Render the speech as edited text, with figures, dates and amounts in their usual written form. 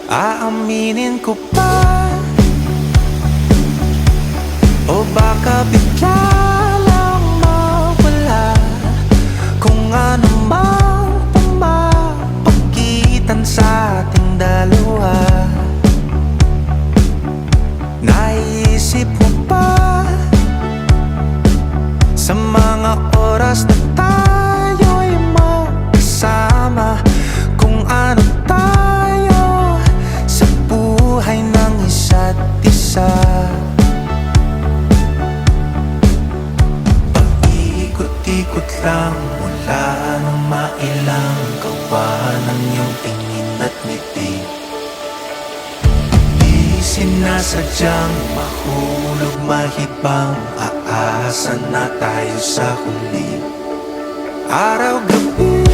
Aaminin ko pa, o baka bigla lang mawala kung ano mang pumapagitan sa ating dalawa. Naisip mo ba sa mga oras na tayo'y magkasama, kung ano tayo sa buhay ng isa't isa? Paikot-ikot lang mula nang mailang gawa ng iyong tingin at ngiti. Di sinasadyang mahulog mahibang, aasa na tayo sa huli. Araw-gabi